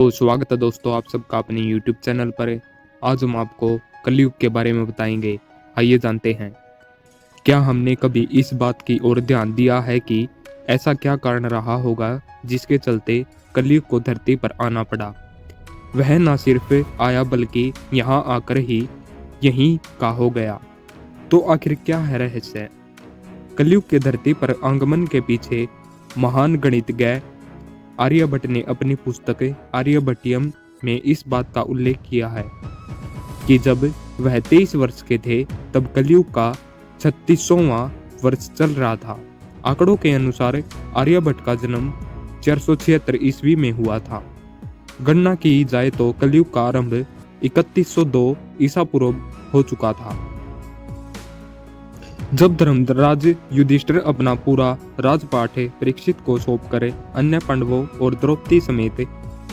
तो स्वागत है दोस्तों आप सबका अपने YouTube चैनल पर। आज हम आपको कलयुग के बारे में बताएंगे। आइए जानते हैं। क्या हमने कभी इस बात की ओर ध्यान दिया है कि ऐसा क्या कारण रहा होगा जिसके चलते कलयुग को धरती पर आना पड़ा। वह न सिर्फ आया बल्कि यहाँ आकर ही यहीं का हो गया। तो आखिर क्या है रहस्य। कलयुग के धरती पर आगमन के पीछे महान गणितज्ञ आर्यभट्ट ने अपनी पुस्तक आर्यभट्टियम में इस बात का उल्लेख किया है कि जब वह 23 वर्ष के थे तब कलयुग का 36वां वर्ष चल रहा था। आंकड़ों के अनुसार आर्यभट्ट का जन्म 476 ईस्वी में हुआ था। गणना की जाए तो कलयुग का आरंभ 3102 ईसा पूर्व हो चुका था, जब धर्मराज युधिष्ठिर अपना पूरा राजपाट परीक्षित को सौंपकर अन्य पांडवों और द्रौपदी समेत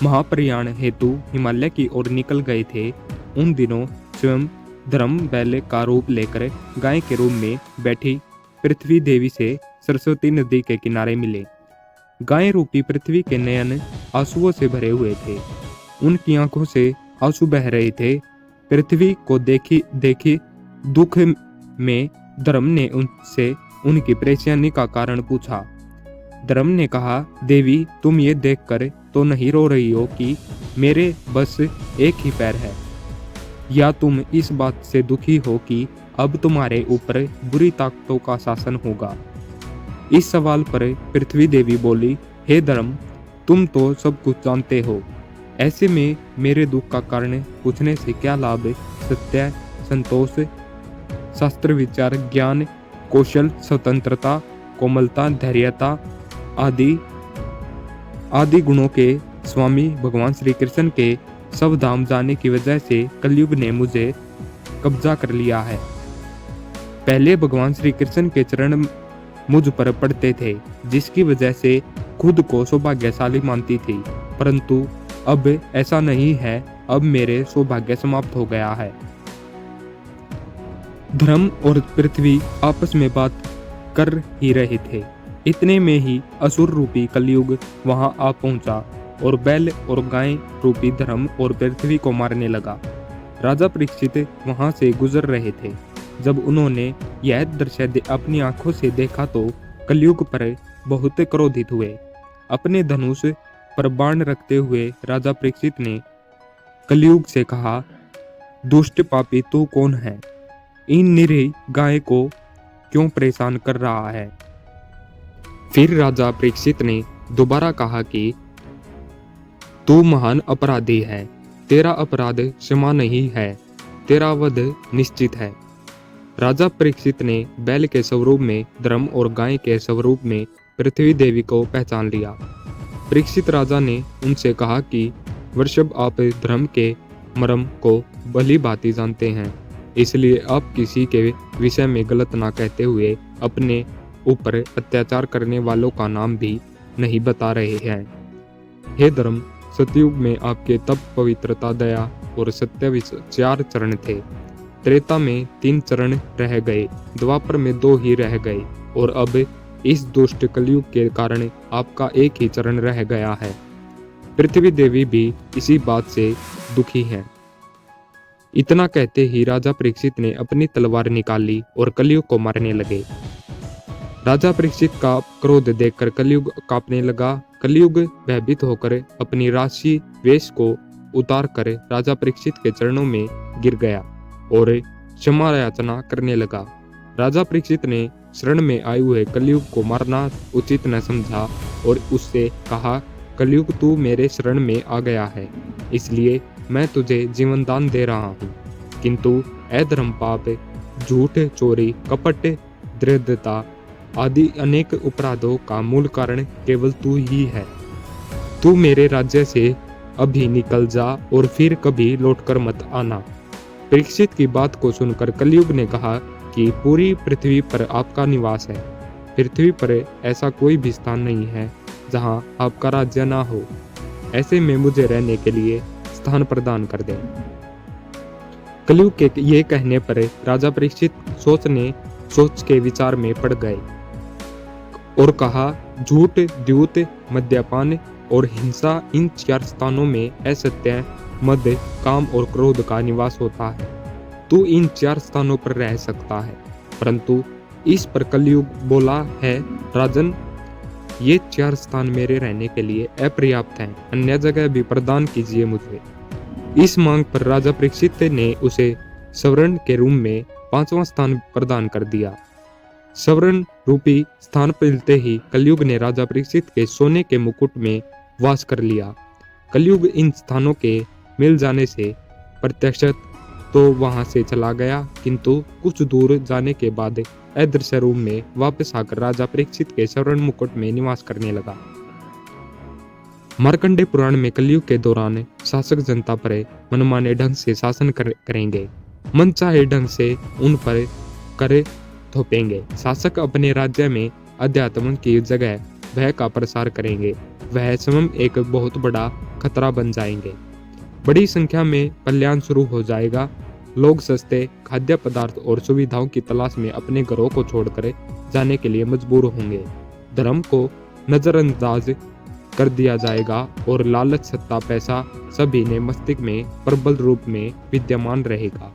महाप्रयाण हेतु हिमालय की ओर निकल गए थे। उन दिनों स्वयं धर्म बैल का रूप लेकर गाय के रूप में बैठी पृथ्वी देवी से सरस्वती नदी के किनारे मिले। गाय रूपी पृथ्वी के नयन आंसुओं से भरे हुए थे। उनकी आंखों से आंसू बह रहे थे। पृथ्वी को देखी दुख में धर्म ने उनसे उनकी परेशानी का कारण पूछा। धर्म ने कहा, देवी तुम ये देखकर तो नहीं रो रही हो कि मेरे बस एक ही पैर है, या तुम इस बात से दुखी हो कि अब तुम्हारे ऊपर बुरी ताकतों का शासन होगा। इस सवाल पर पृथ्वी देवी बोली, हे धर्म तुम तो सब कुछ जानते हो, ऐसे में मेरे दुख का कारण पूछने से क्या लाभ। सत्य, संतोष, शास्त्र विचार, ज्ञान, कौशल, स्वतंत्रता, कोमलता, धैर्यता आदि गुणों के स्वामी भगवान श्री कृष्ण के सब धाम जाने की वजह से कलयुग ने मुझे कब्जा कर लिया है। पहले भगवान श्री कृष्ण के चरण मुझ पर पड़ते थे, जिसकी वजह से खुद को सौभाग्यशाली मानती थी, परंतु अब ऐसा नहीं है। अब मेरे सौभाग्य समाप्त हो गया है। धर्म और पृथ्वी आपस में बात कर ही रहे थे। इतने में ही असुर रूपी कलयुग वहां आ पहुंचा और बैल और गाय रूपी धर्म और पृथ्वी को मारने लगा। राजा परीक्षित वहां से गुजर रहे थे। जब उन्होंने यह दृश्य अपनी आंखों से देखा तो कलयुग पर बहुत क्रोधित हुए। अपने धनुष पर बाण रखते हुए राजा परीक्षित ने कलयुग से कहा, दुष्ट पापी तू कौन है? इन निरीह गाय को क्यों परेशान कर रहा है? फिर राजा परीक्षित ने दोबारा कहा कि तू महान अपराधी है, तेरा अपराध क्षमा नहीं है, तेरा वध निश्चित है। राजा परीक्षित ने बैल के स्वरूप में धर्म और गाय के स्वरूप में पृथ्वी देवी को पहचान लिया। परीक्षित राजा ने उनसे कहा कि वृषभ आप धर्म के मर्म को भली भांति जानते हैं, इसलिए आप किसी के विषय में गलत ना कहते हुए अपने ऊपर अत्याचार करने वालों का नाम भी नहीं बता रहे हैं। हे धर्म, सतयुग में आपके तप, पवित्रता, दया और सत्य 4 चरण थे। त्रेता में 3 चरण रह गए, द्वापर में 2 ही रह गए और अब इस दुष्ट कलयुग के कारण आपका एक ही चरण रह गया है। पृथ्वी देवी भी इसी बात से दुखी है। इतना कहते ही राजा परीक्षित ने अपनी तलवार निकाली और कलयुग को मारने लगे। राजा परीक्षित का क्रोध देखकर कलयुग कांपने लगा। कलयुग भयभीत होकर अपनी राशि वेश को उतार कर राजा परीक्षित के चरणों में गिर गया और क्षमा याचना करने लगा। राजा परीक्षित ने शरण में आए हुए कलयुग को मारना उचित न समझा और उससे कहा, कलयुग तू मेरे शरण में आ गया है, इसलिए मैं तुझे जीवन दान दे रहा हूँ, किंतु अधर्म, पाप, झूठ, चोरी, कपट, दृढ़ता आदि अनेक अपराधों का मूल कारण केवल तू ही है। तू मेरे राज्य से अभी निकल जा और फिर कभी लौटकर मत आना। परीक्षित की बात को सुनकर कलयुग ने कहा कि पूरी पृथ्वी पर आपका निवास है। पृथ्वी पर ऐसा कोई भी स्थान नहीं है जहाँ आपका राज्य ना हो। ऐसे में मुझे रहने के लिए स्थान प्रदान कर दे। कलयुग के ये कहने पर राजा परीक्षित सोच के विचार में पड़ गए और कहा, झूठ, द्यूत, मद्यपान, और हिंसा, इन 4 स्थानों में असत्य, मद, काम और क्रोध का निवास होता है। तू इन 4 स्थानों पर रह सकता है, परंतु इस पर कलयुग बोला है, राजन, ये 4 स्थान मेरे रहने के लिए अपर्याप्त हैं, अन्य जगह भी प्रदान कीजिए मुझे। इस मांग पर राजा परीक्षित ने उसे स्वर्ण के रूप में 5वां स्थान प्रदान कर दिया। स्वर्ण रूपी स्थान मिलते ही कलयुग ने राजा परीक्षित के सोने के मुकुट में वास कर लिया। कलयुग इन स्थानों के मिल जाने से प्रत्यक्षत तो वहां से चला गया, किंतु कुछ दूर जाने के बाद अदृश्य रूप में वापस आकर राजा परीक्षित के स्वर्ण मुकुट में निवास करने लगा। मार्कंडेय पुराण में कलयुग के दौरान शासक जनता पर मनमाने ढंग से शासन करेंगे, मनचाहे ढंग से उन पर कर थोपेंगे। शासक अपने राज्य में अध्यात्म की जगह भय का प्रसार करेंगे, वह स्वयं एक बहुत बड़ा खतरा बन जाएंगे। बड़ी संख्या में पलायन शुरू हो जाएगा। लोग सस्ते खाद्य पदार्थ और सुविधाओं की तलाश में अपने घरों को छोड़कर जाने के लिए मजबूर होंगे। धर्म को नजरअंदाज कर दिया जाएगा और लालच, सत्ता, पैसा सभी ने मस्तिष्क में प्रबल रूप में विद्यमान रहेगा।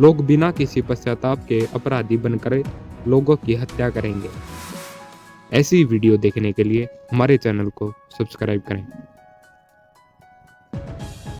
लोग बिना किसी पश्चाताप के अपराधी बनकर लोगों की हत्या करेंगे। ऐसी वीडियो देखने के लिए हमारे चैनल को सब्सक्राइब करें।